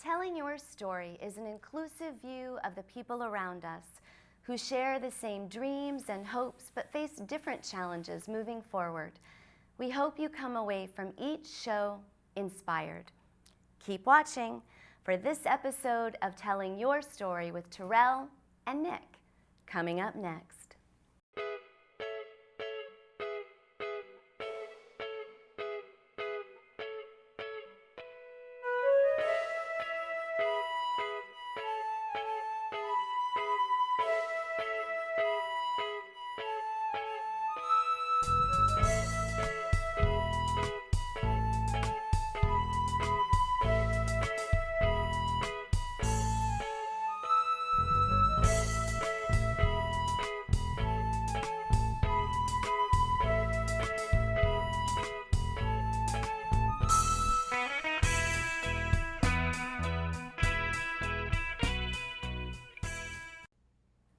Telling your story is an inclusive view of the people around us who share the same dreams and hopes but face different challenges moving forward. We hope you come away from each show inspired. Keep watching for this episode of Telling Your Story with Terrell and Nick, coming up next.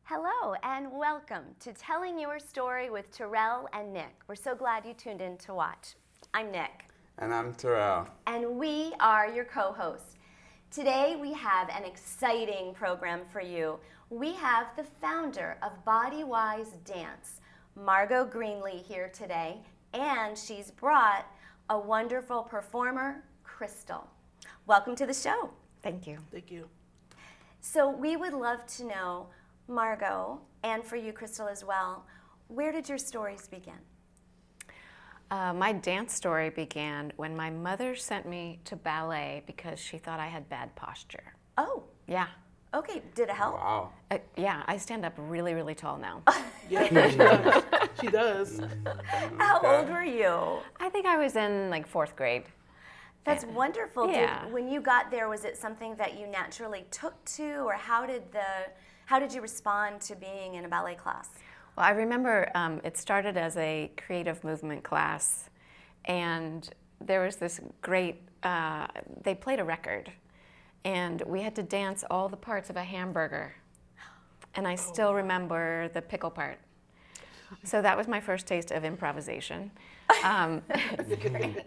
Hello and welcome to Telling Your Story with Terrell and Nick. We're so glad you tuned in to watch. I'm Nick. And I'm Terrell. And we are your co-hosts. Today we have an exciting program for you. We have the founder of Body Wise Dance, Margot Greenlee, here today, and she's brought a wonderful performer, Crystal. Welcome to the show. Thank you. Thank you. So we would love to know, Margot, and for you, Crystal, as well, where did your stories begin? My dance story began when my mother sent me to ballet because she thought I had bad posture. Oh. Yeah. Okay, did it help? Wow. Yeah, I stand up really, really tall now. Yeah, she does. She does. How old were you? I think I was in like 4th grade. That's wonderful. Yeah. When you got there, was it something that you naturally took to, or how did you respond to being in a ballet class? Well, I remember it started as a creative movement class, and there was this great, they played a record, and we had to dance all the parts of a hamburger. And I still remember the pickle part. So that was my first taste of improvisation. And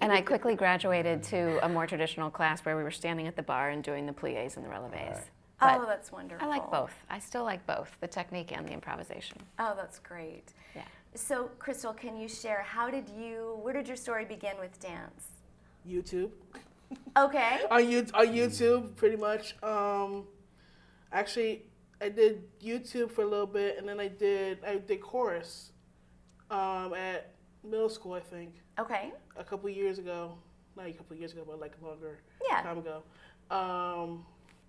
I quickly graduated to a more traditional class where we were standing at the bar and doing the pliés and the relevés. Oh, that's wonderful. I like both. I still like both, the technique and the improvisation. Oh, that's great. Yeah. So, Crystal, can you share, where did your story begin with dance? YouTube. Okay. On YouTube, pretty much. Actually, I did YouTube for a little bit, and then I did chorus at middle school, I think. Okay. A couple years ago. Not a couple years ago, but like a longer time ago.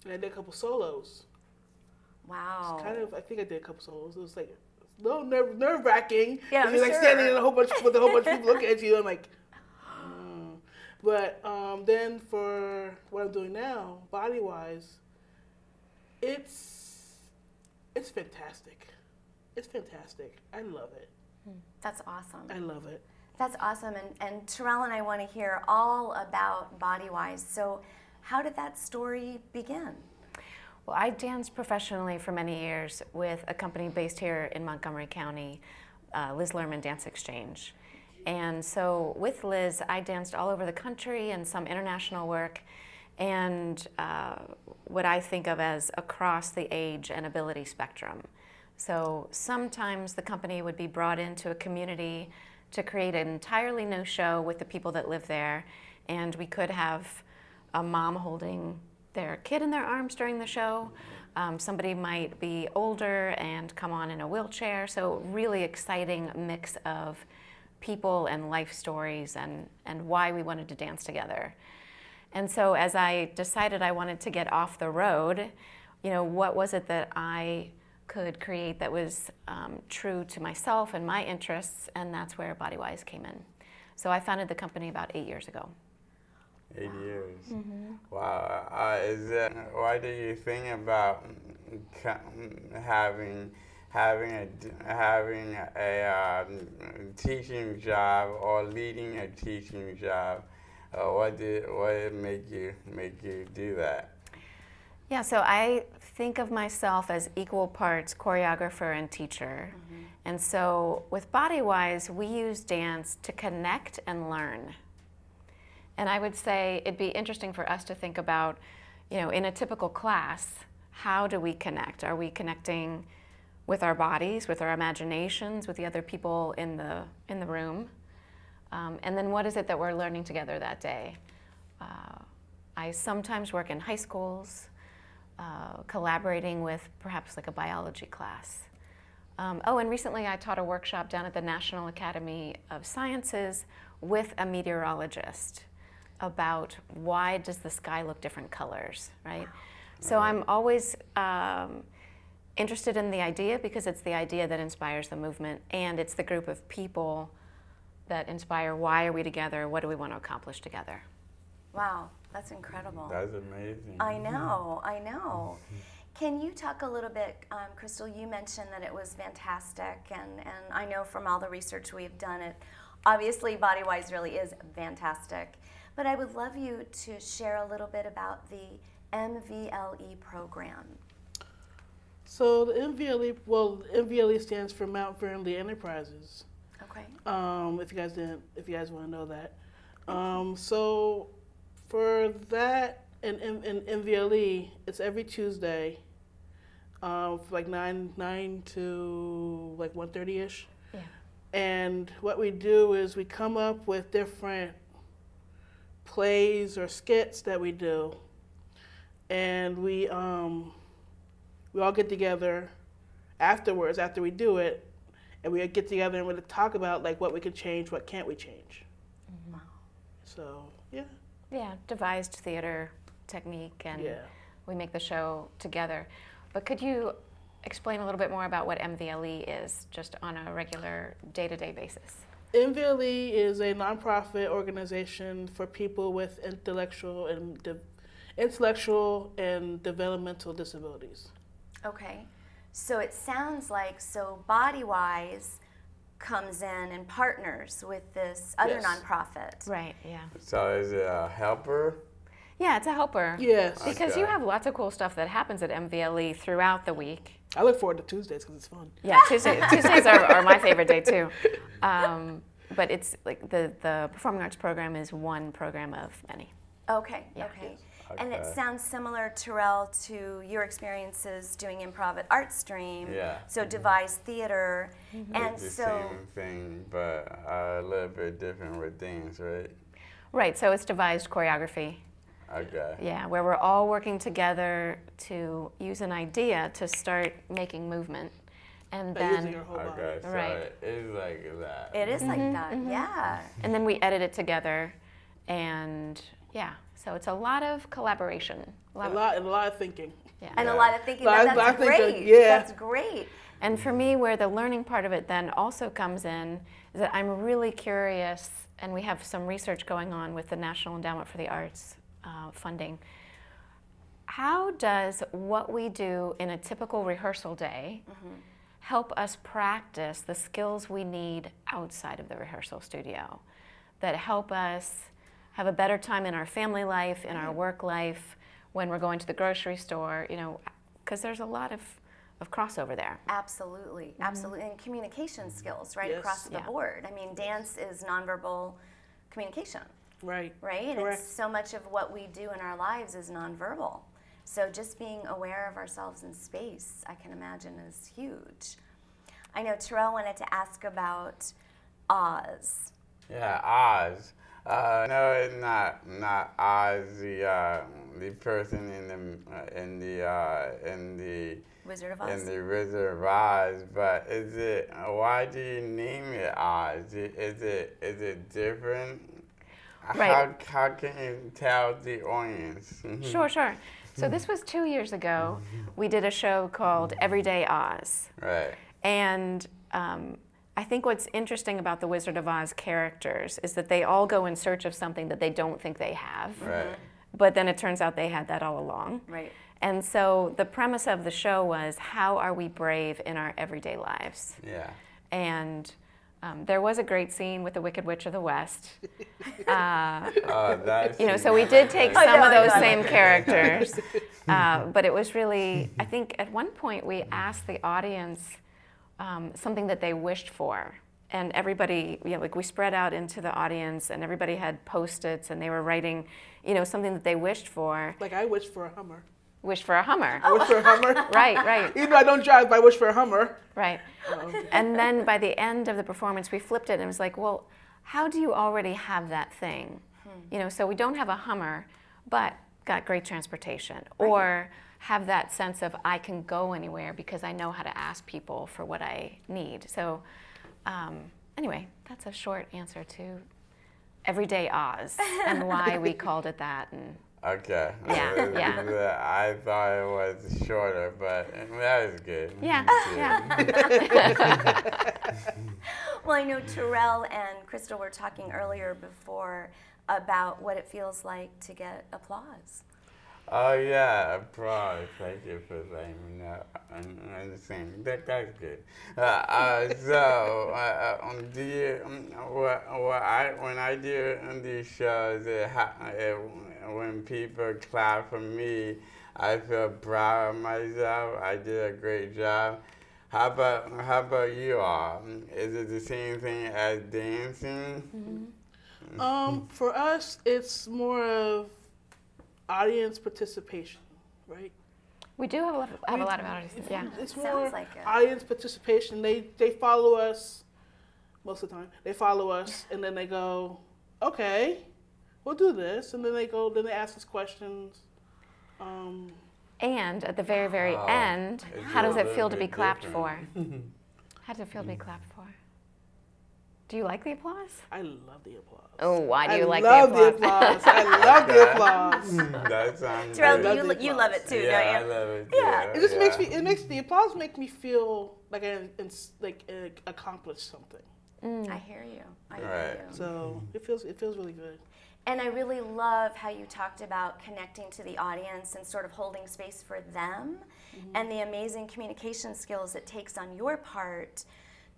And I did a couple solos. Wow. I think I did a couple solos. It was like a little nerve-wracking. Yeah, You're like standing in with a whole bunch of people looking at you. I'm like, But then for what I'm doing now, Body Wise, it's fantastic. It's fantastic. I love it. That's awesome. I love it. That's awesome. And Terrell and I want to hear all about Body Wise. So how did that story begin? Well, I danced professionally for many years with a company based here in Montgomery County, Liz Lerman Dance Exchange. And so with Liz, I danced all over the country and some international work, and what I think of as across the age and ability spectrum. So sometimes the company would be brought into a community to create an entirely new show with the people that live there, and we could have a mom holding their kid in their arms during the show. Somebody might be older and come on in a wheelchair. So really exciting mix of people and life stories and why we wanted to dance together. And so as I decided I wanted to get off the road, what was it that I could create that was true to myself and my interests, and that's where Body Wise came in. So I founded the company about 8 years ago. 8 years. Mm-hmm. Wow. Why do you think about having a teaching job or leading a teaching job? What did make you do that? Yeah, so I think of myself as equal parts choreographer and teacher. Mm-hmm. And so with Body Wise, we use dance to connect and learn. And I would say it'd be interesting for us to think about, in a typical class, how do we connect? Are we connecting with our bodies, with our imaginations, with the other people in the room? And then what is it that we're learning together that day? I sometimes work in high schools, collaborating with perhaps like a biology class. And recently I taught a workshop down at the National Academy of Sciences with a meteorologist about why does the sky look different colors, right? So I'm always interested in the idea because it's the idea that inspires the movement, and it's the group of people that inspire why are we together, what do we want to accomplish together. Wow, that's incredible. That's amazing. I know. Can you talk a little bit, Crystal, you mentioned that it was fantastic, and I know from all the research we've done, it obviously Bodywise really is fantastic, but I would love you to share a little bit about the MVLE program. So the MVLE stands for Mount Vernon Enterprises. Okay. If you guys want to know that. So for that and MVLE, it's every Tuesday, like 9 to like 1:30ish. Yeah. And what we do is we come up with different plays or skits that we do, and we all get together afterwards after we do it, and we get together and we talk about like what we could change, what can't we change. Wow. So yeah. Yeah, devised theater technique, and Yeah. we make the show together. But could you explain a little bit more about what MVLE is, just on a regular day-to-day basis? MVLE is a nonprofit organization for people with intellectual and developmental disabilities. Okay. So it sounds like Bodywise comes in and partners with this other Yes. nonprofit. Right, yeah. So is it a helper? Yeah, it's a helper. Yes. Because you Okay. have lots of cool stuff that happens at MVLE throughout the week. I look forward to Tuesdays because it's fun. Yeah, Tuesdays are my favorite day too. But it's like the performing arts program is one program of many. Okay, Yeah. okay. And it Okay. sounds similar, Terrell, to your experiences doing improv at ArtStream. Yeah. So devised theater. And It's the so, same thing, but a little bit different with things, right? Right, so it's devised choreography. Okay. Yeah, where we're all working together to use an idea to start making movement. And By using then your whole body. Okay, so Right. it's like that. it is like that, yeah. we edit it together, and yeah, so it's a lot of collaboration. A lot of thinking. Yeah. And a Yeah. lot of thinking, Lot that's of thinking, great. yeah. That's great. And for me, where the learning part of it then also comes in, is that I'm really curious, and we have some research going on with the National Endowment for the Arts funding. How does what we do in a typical rehearsal day help us practice the skills we need outside of the rehearsal studio that help us have a better time in our family life, in our work life, when we're going to the grocery store, because there's a lot of crossover there. Absolutely, absolutely. And communication skills, right, Yes. across the Yeah. board. I mean, dance is nonverbal communication, Right. right? And Correct. so much of what we do in our lives is nonverbal. So just being aware of ourselves in space, I can imagine, is huge. I know Terrell wanted to ask about Oz. Yeah, Oz. No, it's not Oz, the person in the Wizard of Oz? in the Wizard of Oz, but is it? Why do you name it Oz? Is it different? Right. How can you tell the audience? Sure. So this was 2 years ago. We did a show called Everyday Oz. Right. And I think what's interesting about the Wizard of Oz characters is that they all go in search of something that they don't think they have. Right. But then it turns out they had that all along. Right. And so the premise of the show was, how are we brave in our everyday lives? Yeah. And there was a great scene with the Wicked Witch of the West. That's So we did take Oh, some no, of those no. same characters. But it was really, I think at one point we asked the audience something that they wished for and everybody, like we spread out into the audience, and everybody had Post-its, and they were writing, something that they wished for. Like I wished for a Hummer. Wish for a Hummer. I wish for a Hummer. Right. Even though I don't drive, but I wish for a Hummer. Right. And then by the end of the performance, we flipped it, and it was like, well, how do you already have that thing? So we don't have a Hummer, but got great transportation. Right. Or have that sense of I can go anywhere because I know how to ask people for what I need. So anyway, that's a short answer to Everyday Oz and why we called it that. And okay. Yeah. I thought it was shorter, but that was good. Yeah. Well, I know Terrell and Crystal were talking earlier before about what it feels like to get applause. Oh yeah, applause. Thank you for letting me know. I understand. That's good. Do you, when I do these shows, when people clap for me, I feel proud of myself. I did a great job. How about you all? Is it the same thing as dancing? Mm-hmm. For us, it's more of audience participation, right? We do have a lot of audience. Yeah. It's Sounds more like it. audience participation. They follow us most of the time. They follow us, and then they go, okay, we'll do this, and then they ask us questions. And at the very, very end, how does it feel to be clapped for? How does it feel to be clapped for? Do you like the applause? I love the applause. Oh, why do you like the the applause? I love the applause. That sounds Terrell, good. you love it too, Yeah, don't I you? love it too. Yeah. It just makes the applause make me feel like I accomplished something. I hear you. Right. So it feels really good. And I really love how you talked about connecting to the audience and sort of holding space for them, and the amazing communication skills it takes on your part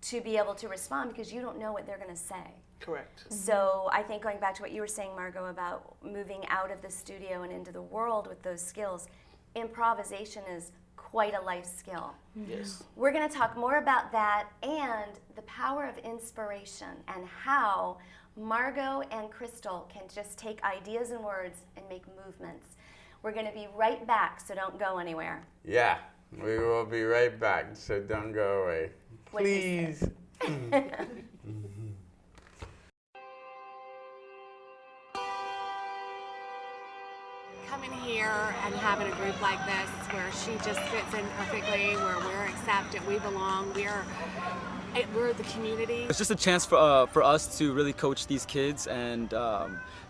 to be able to respond because you don't know what they're going to say. Correct. So I think going back to what you were saying, Margot, about moving out of the studio and into the world with those skills, improvisation is quite a life skill. Yes. We're going to talk more about that and the power of inspiration and how Margot and Crystal can just take ideas and words and make movements. We're going to be right back, so don't go anywhere. Yeah, we will be right back, so don't go away. What do you say? Please. Coming here and having a group like this where she just fits in perfectly, where we're accepted, we belong, we're the community. It's just a chance for us to really coach these kids and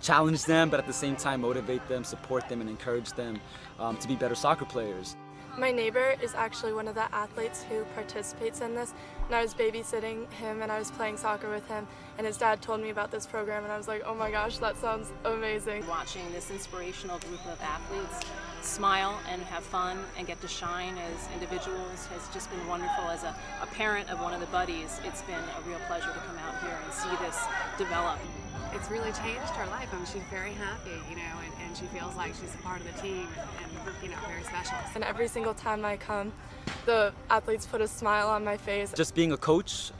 challenge them, but at the same time motivate them, support them, and encourage them to be better soccer players. My neighbor is actually one of the athletes who participates in this, and I was babysitting him and I was playing soccer with him, and his dad told me about this program and I was like, oh my gosh, that sounds amazing. Watching this inspirational group of athletes smile and have fun and get to shine as individuals has just been wonderful. As a parent of one of the buddies, it's been a real pleasure to come out here and see this develop. It's really changed her life. I mean, she's very happy, and she feels like she's a part of the team and very special. And every single time I come, the athletes put a smile on my face. Just being a coach,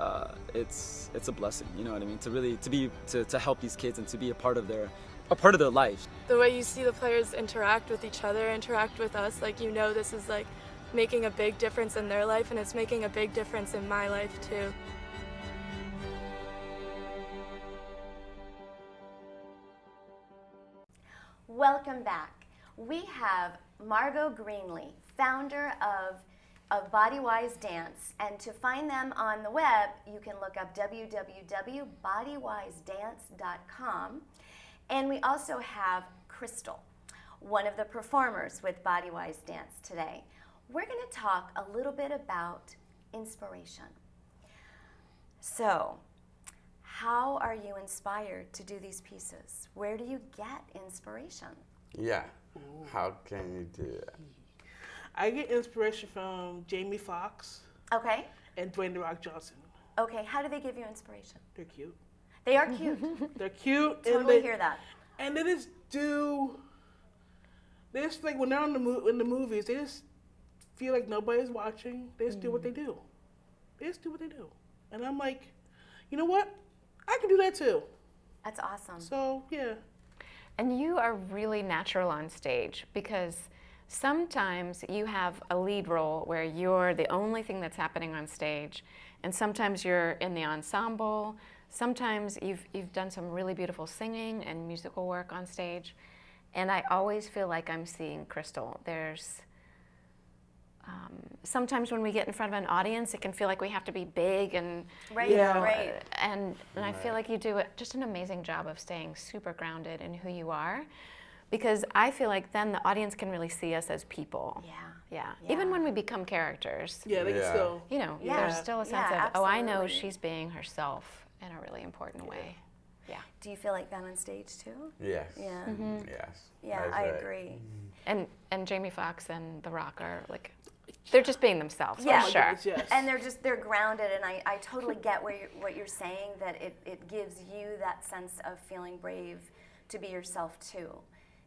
it's a blessing. You know what I mean? To help these kids and to be a part of their life. The way you see the players interact with each other, interact with us, this is making a big difference in their life, and it's making a big difference in my life too. Welcome back. We have Margot Greenlee, founder of Bodywise Dance, and to find them on the web, you can look up www.bodywisedance.com. And we also have Crystal, one of the performers with Bodywise Dance today. We're going to talk a little bit about inspiration. So, how are you inspired to do these pieces? Where do you get inspiration? Yeah, how can you do that? I get inspiration from Jamie Foxx Okay. and Dwayne "The Rock" Johnson. Okay, how do they give you inspiration? They're cute. They are cute. They're cute. Totally hear that. And they just when they're in the movies, they just feel like nobody's watching. They just do what they do. They just do what they do. And I'm like, you know what? I can do that too. That's awesome. So, yeah. And you are really natural on stage because sometimes you have a lead role where you're the only thing that's happening on stage, and sometimes you're in the ensemble. Sometimes you've done some really beautiful singing and musical work on stage, and I always feel like I'm seeing Crystal. There's sometimes when we get in front of an audience, it can feel like we have to be big and Right, you know, right. and I feel like you do just an amazing job of staying super grounded in who you are, because I feel like then the audience can really see us as people. Yeah. Even when we become characters, Yeah, they can still. you know, Yeah. there's still a sense Yeah, of, oh, I know absolutely. she's being herself in a really important way. Do you feel like that on stage too? Yes. Yeah. Yes. Yeah, That's I right. agree. And Jamie Foxx and The Rock are like, they're just being themselves, Yeah. for sure. Goodness, yes. And they're grounded, and I totally get what you're saying, that it gives you that sense of feeling brave to be yourself too.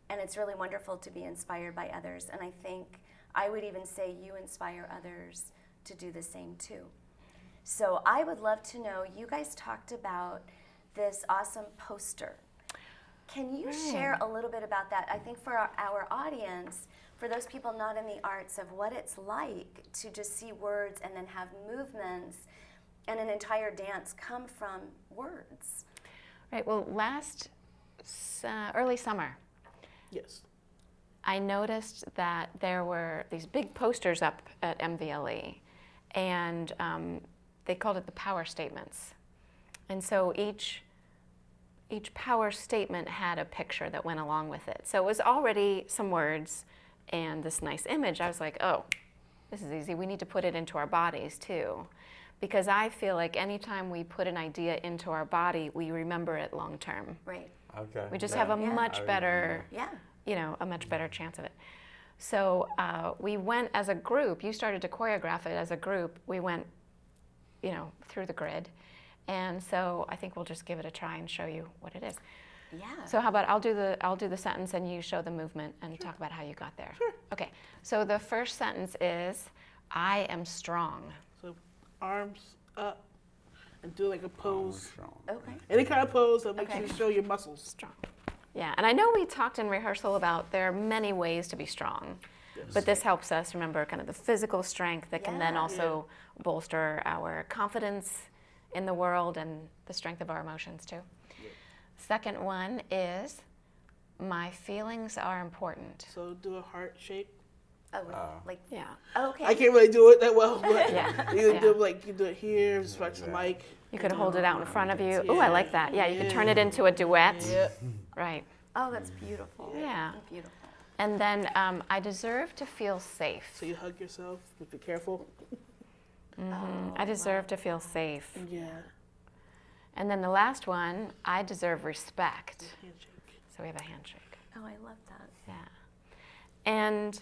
And it's really wonderful to be inspired by others, and I think I would even say you inspire others to do the same too. So I would love to know, you guys talked about this awesome poster. Can you share a little bit about that? I think for our audience, for those people not in the arts, of what it's like to just see words and then have movements and an entire dance come from words. Right, well, early summer, Yes. I noticed that there were these big posters up at MVLE, and they called it the power statements. And so each power statement had a picture that went along with it. So it was already some words and this nice image. I was like, oh, this is easy. We need to put it into our bodies too. Because I feel like anytime we put an idea into our body, we remember it long term. Right. Okay. We just Yeah. have a Yeah. much better, Yeah. a much better chance of it. So we went as a group. You started to choreograph it as a group. We went, through the grid. And so I think we'll just give it a try and show you what it is. Yeah. So how about I'll do the sentence and you show the movement and talk about how you got there. Sure. Okay. So the first sentence is, I am strong. So arms up and do like a pose. Strong. Okay. Any kind of pose that makes Okay. you show your muscles. Strong. Yeah, and I know we talked in rehearsal about there are many ways to be strong, but this helps us remember kind of the physical strength that can then Yeah. also bolster our confidence in the world and the strength of our emotions too. Second one is, my feelings are important. So do a heart shake. Oh, like, Yeah. okay. I can't really do it that well, but Yeah. you Yeah. do you do it here, just watch the mic. You could hold it out in front of you. Oh, I like that. Yeah, you could turn it into a duet. Yeah. Right. Oh, that's beautiful. Yeah. Beautiful. And then I deserve to feel safe. So you hug yourself, but be careful. I deserve to feel safe. Yeah. And then the last one, I deserve respect. Handshake. So we have a handshake. Oh, I love that. Yeah. And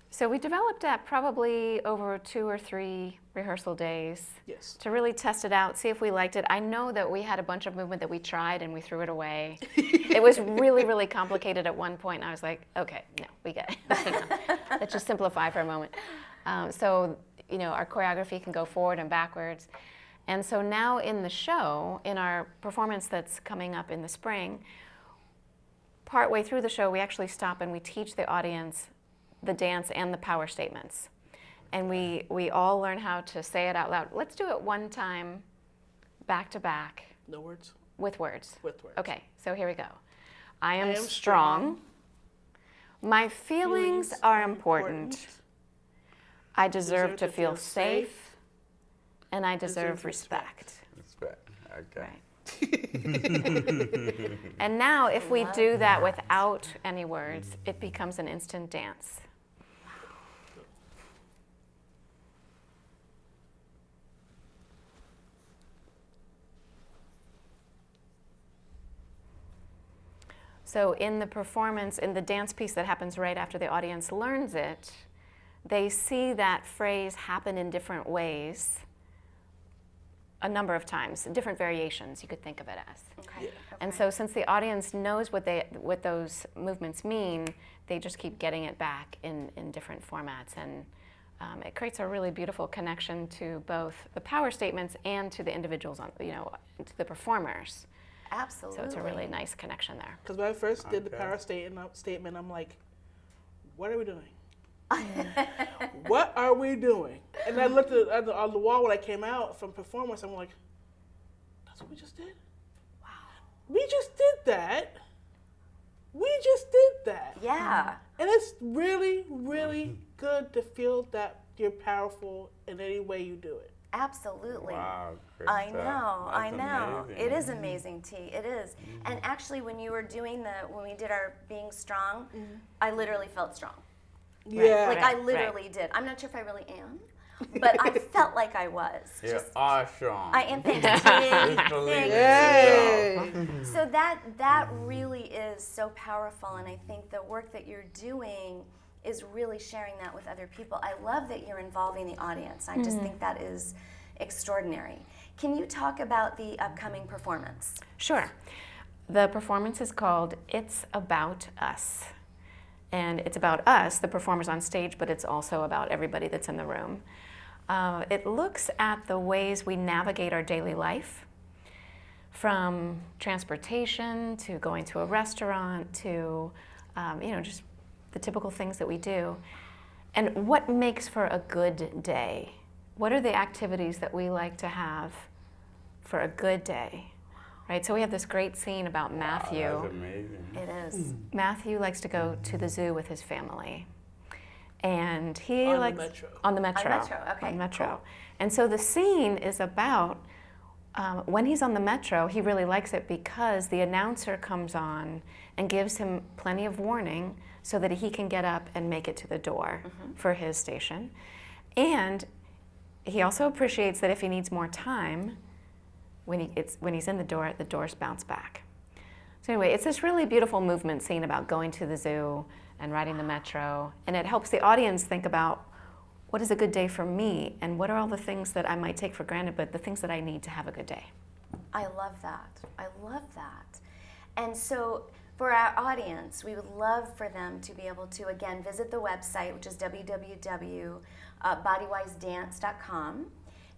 so we developed that probably over 2 or 3 rehearsal days Yes. to really test it out, see if we liked it. I know that we had a bunch of movement that we tried and we threw it away. It was really, really complicated at one point, and I was like, okay, no, we get it. Let's just simplify for a moment. So, our choreography can go forward and backwards. And so now in the show, in our performance that's coming up in the spring, partway through the show, we actually stop and we teach the audience the dance and the power statements. And we all learn how to say it out loud. Let's do it one time, back to back, No words? with words. With words. Okay, so here we go. I am, am strong. strong. My feelings are important. I deserve to feel safe. And I deserve respect. Respect. Okay. Right. And now if we do that without any words, it becomes an instant dance. So in the performance, in the dance piece that happens right after the audience learns it, they see that phrase happen in different ways a number of times, different variations you could think of it as. Okay. And so since the audience knows what those movements mean, they just keep getting it back in different formats. And it creates a really beautiful connection to both the power statements and to the individuals, to the performers. Absolutely. So it's a really nice connection there. Because when I first did the power statement, I'm like, what are we doing? What are we doing? And I looked at on the wall when I came out from performance. I'm like, that's what we just did? Wow. We just did that. Yeah. And it's really, really good to feel that you're powerful in any way you do it. Absolutely. Wow, great I stuff. know, I That's know. amazing. It is amazing, T. It is. And actually, when you were doing when we did our being strong, I literally felt strong. Yeah. Like, I literally did. I'm not sure if I really am, but I felt like I was. You're awesome. I am. Thanks, T. Just believe in Thanks. yourself. So that really is so powerful, and I think the work that you're doing is really sharing that with other people. I love that you're involving the audience. I just think that is extraordinary. Can you talk about the upcoming performance? Sure. The performance is called It's About Us. And it's about us, the performers on stage, but it's also about everybody that's in the room. It looks at the ways we navigate our daily life, from transportation to going to a restaurant to, just the typical things that we do. And what makes for a good day? What are the activities that we like to have for a good day? Right, so we have this great scene about Matthew. Wow, that's amazing. It is. Matthew likes to go to the zoo with his family. And he On the likes Metro. on the Metro. On Metro, okay, On the Metro. cool. And so the scene is about when he's on the Metro, he really likes it because the announcer comes on and gives him plenty of warning so that he can get up and make it to the door for his station. And he also appreciates that if he needs more time, when he's in the doors bounce back. So anyway, it's this really beautiful movement scene about going to the zoo and riding the Metro, and it helps the audience think about what is a good day for me, and what are all the things that I might take for granted, but the things that I need to have a good day. I love that. I love that. And so for our audience, we would love for them to be able to, again, visit the website, which is www.bodywisedance.com.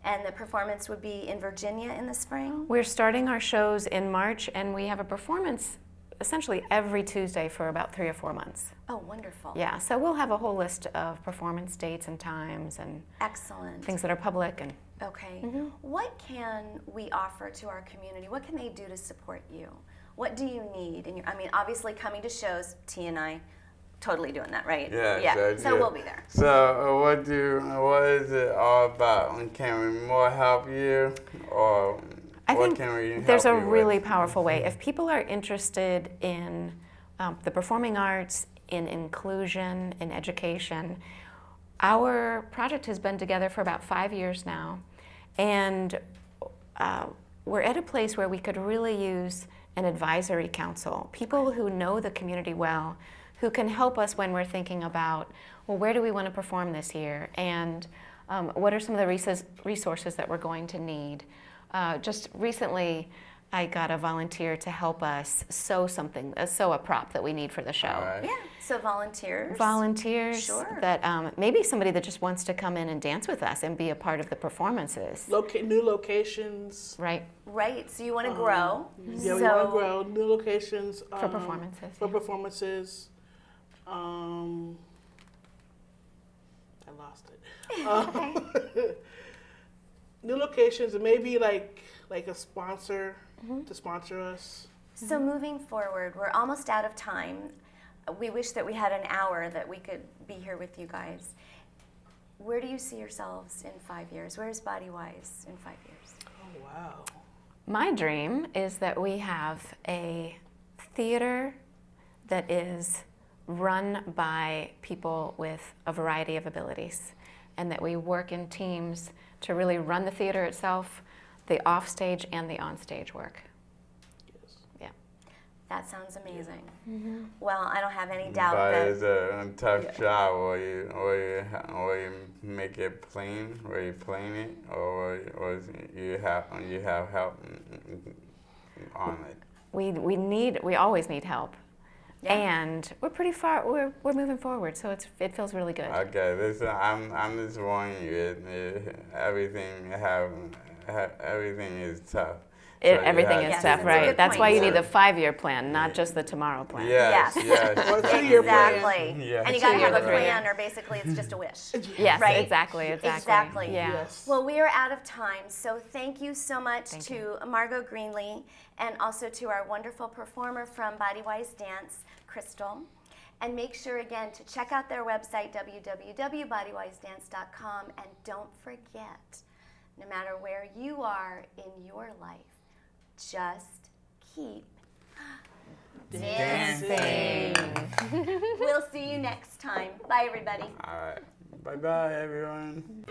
And the performance would be in Virginia in the spring? We're starting our shows in March, and we have a performance essentially every Tuesday for about 3 or 4 months. Oh, wonderful. Yeah, so we'll have a whole list of performance dates and times and Excellent. things that are public. And Okay. What can we offer to our community? What can they do to support you? What do you need? Obviously coming to shows, T and I, totally doing that, right? Yeah. So we'll be there. So what is it all about? Can we more help you, or I what think can we help there's a you really with? powerful way. If people are interested in the performing arts, in inclusion, in education, our project has been together for about 5 years now, and we're at a place where we could really use an advisory council, people who know the community well, who can help us when we're thinking about, well, where do we want to perform this year, and what are some of the resources that we're going to need. Just recently, I got a volunteer to help us sew a prop that we need for the show. All right. Yeah. So volunteers. Volunteers Sure. that maybe somebody that just wants to come in and dance with us and be a part of the performances. New locations. Right. Right. So you want to grow. Yeah, we want to grow. New locations. For performances, For yeah. performances. I lost it. New locations, and maybe like a sponsor to sponsor us. So moving forward, we're almost out of time. We wish that we had an hour that we could be here with you guys. Where do you see yourselves in 5 years? Where's Bodywise in 5 years? Oh, wow. My dream is that we have a theater that is run by people with a variety of abilities, and that we work in teams to really run the theater itself, the offstage and the onstage work. Yes. Yeah. That sounds amazing. Well, I don't have any doubt But that it's a tough job, or you make it plain, or you plane it, or you have help on it. We always need help. Yeah. And we're pretty far. We're moving forward, so it feels really good. Okay, listen, I'm just warning you. Everything is tough. Everything is Yes, tough, it's a right? good That's why point. you need the 5-year plan, not just the tomorrow plan. Yes, Yes. yes. Or a 3-year plan. Exactly. Yes. And you got to have a 3-year. plan, or basically it's just a wish. Yes, Right? exactly. Exactly. Yeah. Yes. Well, we are out of time, so thank you so much Thank to Margot Greenlee and also to our wonderful performer from Body Wise Dance, Crystal. And make sure again to check out their website, www.bodywisedance.com, and don't forget, no matter where you are in your life, just keep dancing. We'll see you next time. Bye, everybody. All right. Bye-bye, everyone.